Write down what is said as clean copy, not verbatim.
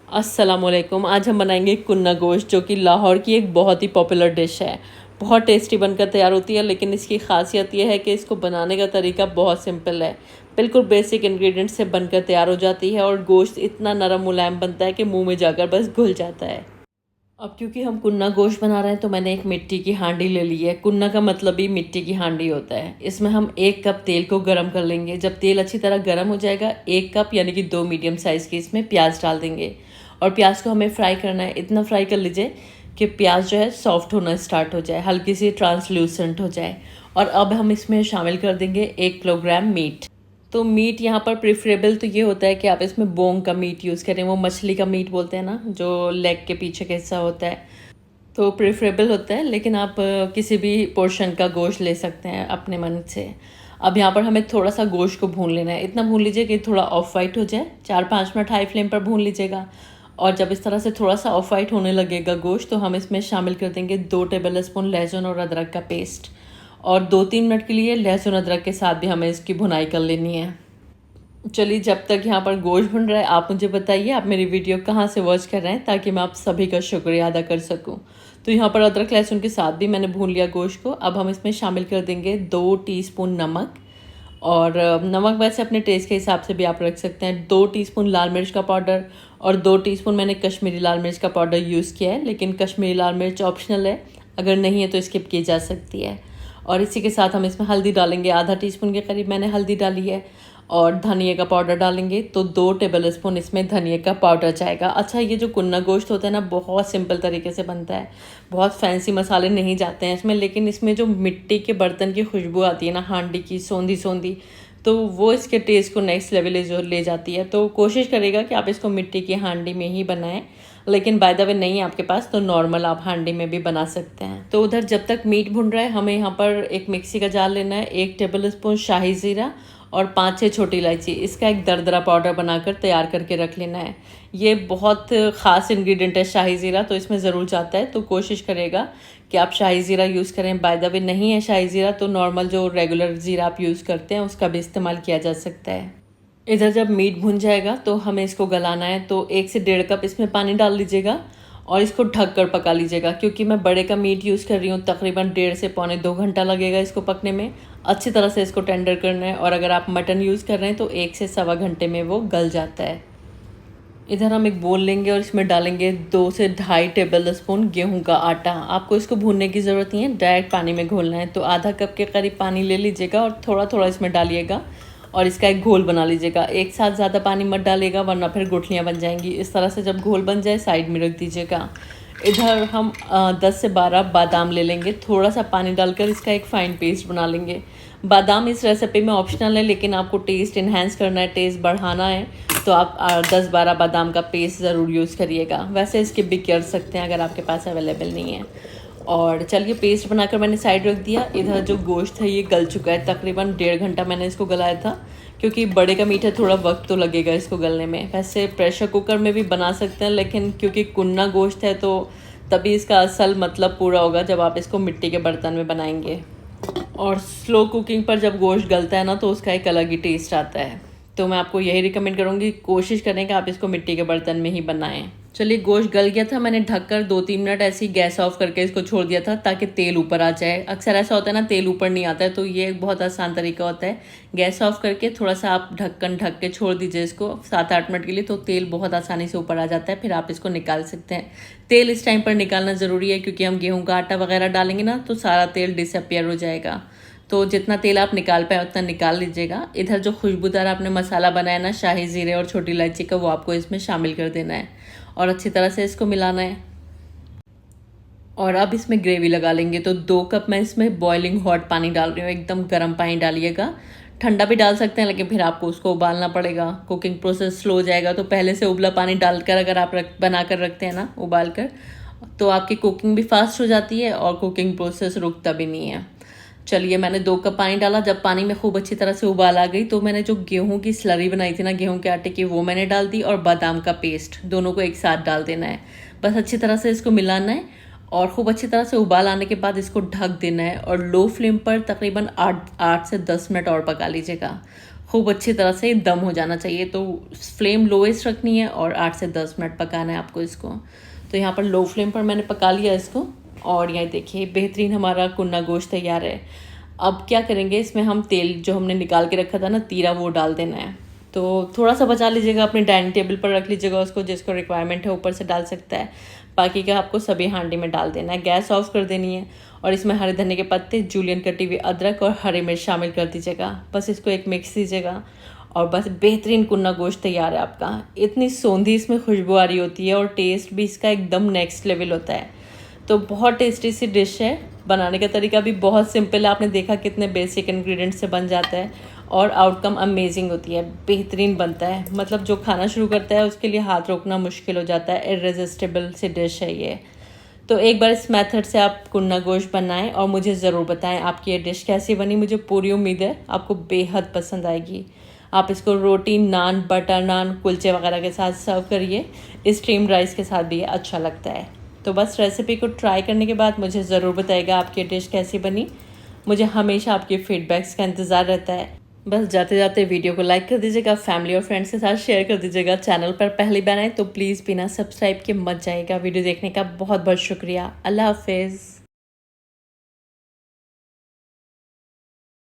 अस्सलामुअलैकुम। आज हम बनाएंगे कुन्ना गोश्त, जो कि लाहौर की एक बहुत ही पॉपुलर डिश है। बहुत टेस्टी बनकर तैयार होती है, लेकिन इसकी खासियत यह है कि इसको बनाने का तरीका बहुत सिंपल है। बिल्कुल बेसिक इंग्रेडिएंट्स से बनकर तैयार हो जाती है और गोश्त इतना नरम मुलायम बनता है कि मुंह में जाकर बस घुल जाता है। अब क्योंकि हम कुन्ना गोश्त बना रहे हैं तो मैंने एक मिट्टी की हांडी ले ली है। कुन्ना का मतलब ही मिट्टी की हांडी होता है। इसमें हम 1 कप तेल को गर्म कर लेंगे। जब तेल अच्छी तरह गर्म हो जाएगा, 1 कप यानी कि 2 मीडियम साइज़ के इसमें प्याज डाल देंगे। और प्याज को हमें फ्राई करना है। इतना फ्राई कर लीजिए कि प्याज जो है सॉफ्ट होना स्टार्ट हो जाए, हल्की सी ट्रांसल्यूसेंट हो जाए। और अब हम इसमें शामिल कर देंगे 1 किलोग्राम मीट। तो मीट यहाँ पर प्रेफरेबल तो ये होता है कि आप इसमें बोंग का मीट यूज़ करें। वो मछली का मीट बोलते हैं ना, जो लेग के पीछे का हिस्सा होता है, तो प्रेफरेबल होता है। लेकिन आप किसी भी पोर्शन का गोश्त ले सकते हैं अपने मन से। अब यहाँ पर हमें थोड़ा सा गोश्त को भून लेना है। इतना भून लीजिए कि थोड़ा ऑफ वाइट हो जाए। 4-5 मिनट हाई फ्लेम पर भून लीजिएगा। और जब इस तरह से थोड़ा सा ऑफ वाइट होने लगेगा गोश्त, तो हम इसमें शामिल कर देंगे 2 टेबल स्पून लहसुन और अदरक का पेस्ट। और 2-3 मिनट के लिए लहसुन अदरक के साथ भी हमें इसकी भुनाई कर लेनी है। चलिए, जब तक यहाँ पर गोश्त भुन रहा है, आप मुझे बताइए आप मेरी वीडियो कहाँ से वॉच कर रहे हैं, ताकि मैं आप सभी का शुक्रिया अदा कर सकूँ। तो यहाँ पर अदरक लहसुन के साथ भी मैंने भून लिया गोश्त को। अब हम इसमें शामिल कर देंगे 2 टीस्पून नमक। और नमक वैसे अपने टेस्ट के हिसाब से भी आप रख सकते हैं। 2 टीस्पून लाल मिर्च का पाउडर और 2 टीस्पून मैंने कश्मीरी लाल मिर्च का पाउडर यूज़ किया है, लेकिन कश्मीरी लाल मिर्च ऑप्शनल है, अगर नहीं है तो स्किप की जा सकती है। और इसी के साथ हम इसमें हल्दी डालेंगे। आधा टीस्पून के करीब मैंने हल्दी डाली है। और धनिया का पाउडर डालेंगे तो 2 टेबल स्पून इसमें धनिया का पाउडर जाएगा। अच्छा, ये जो कुन्ना गोश्त होता है ना, बहुत सिंपल तरीके से बनता है। बहुत फैंसी मसाले नहीं जाते हैं इसमें, लेकिन इसमें जो मिट्टी के बर्तन की खुशबू आती है ना, हांडी की सौंधी सौंधी, तो वो इसके टेस्ट को नेक्स्ट लेवल ले जाती है। तो कोशिश करेगा कि आप इसको मिट्टी की हांडी में ही बनाएं। लेकिन बाय द वे नहीं है आपके पास तो नॉर्मल आप हांडी में भी बना सकते हैं। तो उधर जब तक मीट भुन रहा है, हमें यहाँ पर एक मिक्सी का जार लेना है। 1 टेबल स्पून शाही ज़ीरा और 5-6 छोटी इलायची, इसका एक दरदरा पाउडर बनाकर तैयार करके रख लेना है। ये बहुत ख़ास इंग्रेडिएंट है शाही ज़ीरा, तो इसमें ज़रूर जाता है। तो कोशिश करेगा कि आप शाही ज़ीरा यूज़ करें। बाय द वे नहीं है शाही ज़ीरा तो नॉर्मल जो रेगुलर ज़ीरा आप यूज़ करते हैं उसका भी इस्तेमाल किया जा सकता है। इधर जब मीट भुन जाएगा तो हमें इसको गलाना है। तो 1 से 1.5 कप इसमें पानी डाल लीजिएगा और इसको ढक कर पका लीजिएगा। क्योंकि मैं बड़े का मीट यूज़ कर रही हूँ, तकरीबन 1.5 से पौने 2 घंटा लगेगा इसको पकने में। अच्छी तरह से इसको टेंडर करना है। और अगर आप मटन यूज़ कर रहे हैं तो 1 से सवा घंटे में वो गल जाता है। इधर हम एक बोल लेंगे और इसमें डालेंगे 2 से 2.5 टेबल स्पून गेहूं का आटा। आपको इसको भूनने की ज़रूरत नहीं है, डायरेक्ट पानी में घोलना है। तो आधा कप के करीब पानी ले लीजिएगा और थोड़ा थोड़ा इसमें डालिएगा और इसका एक घोल बना लीजिएगा। एक साथ ज़्यादा पानी मत डालिएगा, वरना फिर गुठलियाँ बन जाएंगी। इस तरह से जब घोल बन जाए साइड में रख दीजिएगा। इधर हम 10 से 12 बादाम ले लेंगे। थोड़ा सा पानी डालकर इसका एक फ़ाइन पेस्ट बना लेंगे। बादाम इस रेसिपी में ऑप्शनल है, लेकिन आपको टेस्ट इन्हेंस करना है, टेस्ट बढ़ाना है, तो आप 10-12 बादाम का पेस्ट ज़रूर यूज़ करिएगा। वैसे स्किप भी कर सकते हैं अगर आपके पास अवेलेबल नहीं है। और चलिए, पेस्ट बनाकर मैंने साइड रख दिया। इधर जो गोश्त है ये गल चुका है। तकरीबन 1.5 घंटा मैंने इसको गलाया था। क्योंकि बड़े का मीट है, थोड़ा वक्त तो लगेगा इसको गलने में। वैसे प्रेशर कुकर में भी बना सकते हैं, लेकिन क्योंकि कुन्ना गोश्त है तो तभी इसका असल मतलब पूरा होगा जब आप इसको मिट्टी के बर्तन में बनाएंगे। और स्लो कुकिंग पर जब गोश्त गलता है ना, तो उसका एक अलग ही टेस्ट आता है। तो मैं आपको यही रिकमेंड करूँगी, कोशिश करें कि आप इसको मिट्टी के बर्तन में ही बनाएं। चलिए, गोश्त गल गया था। मैंने ढककर 2-3 मिनट ऐसे ही गैस ऑफ करके इसको छोड़ दिया था, ताकि तेल ऊपर आ जाए। अक्सर ऐसा होता है ना, तेल ऊपर नहीं आता है, तो ये एक बहुत आसान तरीका होता है। गैस ऑफ करके थोड़ा सा आप ढक्कन ढक के छोड़ दीजिए इसको 7-8 मिनट के लिए, तो तेल बहुत आसानी से ऊपर आ जाता है। फिर आप इसको निकाल सकते हैं। तेल इस टाइम पर निकालना ज़रूरी है, क्योंकि हम गेहूँ का आटा वगैरह डालेंगे ना, तो सारा तेल डिसअपियर हो जाएगा। तो जितना तेल आप निकाल पाए उतना निकाल लीजिएगा। इधर जो खुशबूदार आपने मसाला बनाया ना, शाही ज़ीरे और छोटी इलायची का, वो आपको इसमें शामिल कर देना है और अच्छी तरह से इसको मिलाना है। और अब इसमें ग्रेवी लगा लेंगे। तो 2 कप मैं इसमें बॉइलिंग हॉट पानी डाल रही हूँ। एकदम गर्म पानी डालिएगा। ठंडा भी डाल सकते हैं, लेकिन फिर आपको उसको उबालना पड़ेगा। कुकिंग प्रोसेस स्लो हो जाएगा। तो पहले से उबला पानी डालकर अगर आप बना कर रखते हैं ना उबाल कर, तो आपकी कुकिंग भी फास्ट हो जाती है और कुकिंग प्रोसेस रुकता भी नहीं है। चलिए, मैंने 2 कप पानी डाला। जब पानी में खूब अच्छी तरह से उबाल आ गई, तो मैंने जो गेहूं की स्लरी बनाई थी ना, गेहूं के आटे की, वो मैंने डाल दी। और बादाम का पेस्ट, दोनों को एक साथ डाल देना है। बस अच्छी तरह से इसको मिलाना है और खूब अच्छी तरह से उबाल आने के बाद इसको ढक देना है। और लो फ्लेम पर तकरीबन 8 से 10 मिनट और पका लीजिएगा। खूब अच्छी तरह से दम हो जाना चाहिए। तो फ्लेम लोएस्ट रखनी है और 8 से 10 मिनट पकाना है आपको इसको। तो यहाँ पर लो फ्लेम पर मैंने पका लिया इसको और यहाँ देखिए बेहतरीन हमारा कुन्ना गोश्त तैयार है। अब क्या करेंगे, इसमें हम तेल जो हमने निकाल के रखा था ना तीरा, वो डाल देना है। तो थोड़ा सा बचा लीजिएगा, अपनी डाइनिंग टेबल पर रख लीजिएगा उसको, जिसको रिक्वायरमेंट है ऊपर से डाल सकता है। बाकी का आपको सभी हांडी में डाल देना है। गैस ऑफ कर देनी है और इसमें हरे धनिया के पत्ते, जूलियन कटी हुई अदरक और हरी मिर्च शामिल कर दीजिएगा। बस इसको एक मिक्स दीजिएगा और बस बेहतरीन कुन्ना गोश्त तैयार है आपका। इतनी सौंधी इसमें खुशबू आ रही होती है और टेस्ट भी इसका एकदम नेक्स्ट लेवल होता है। तो बहुत टेस्टी सी डिश है। बनाने का तरीका भी बहुत सिंपल है, आपने देखा कितने बेसिक इंग्रेडिएंट से बन जाता है और आउटकम अमेजिंग होती है, बेहतरीन बनता है। मतलब जो खाना शुरू करता है उसके लिए हाथ रोकना मुश्किल हो जाता है। इररेजिस्टिबल सी डिश है ये। तो एक बार इस मेथड से आप कुन्ना गोश्त बनाएं और मुझे ज़रूर बताएं आपकी ये डिश कैसी बनी। मुझे पूरी उम्मीद है आपको बेहद पसंद आएगी। आप इसको रोटी, नान, बटर नान, कुलचे वगैरह के साथ सर्व करिए। स्टीम्ड राइस के साथ भी ये अच्छा लगता है। तो बस रेसिपी को ट्राई करने के बाद मुझे ज़रूर बताइएगा आपकी डिश कैसी बनी। मुझे हमेशा आपके फीडबैक्स का इंतज़ार रहता है। बस जाते जाते वीडियो को लाइक कर दीजिएगा, फैमिली और फ्रेंड्स के साथ शेयर कर दीजिएगा। चैनल पर पहली बार आए तो प्लीज़ बिना सब्सक्राइब के मत जाइएगा। वीडियो देखने का बहुत बहुत शुक्रिया। अल्लाह हाफिज़।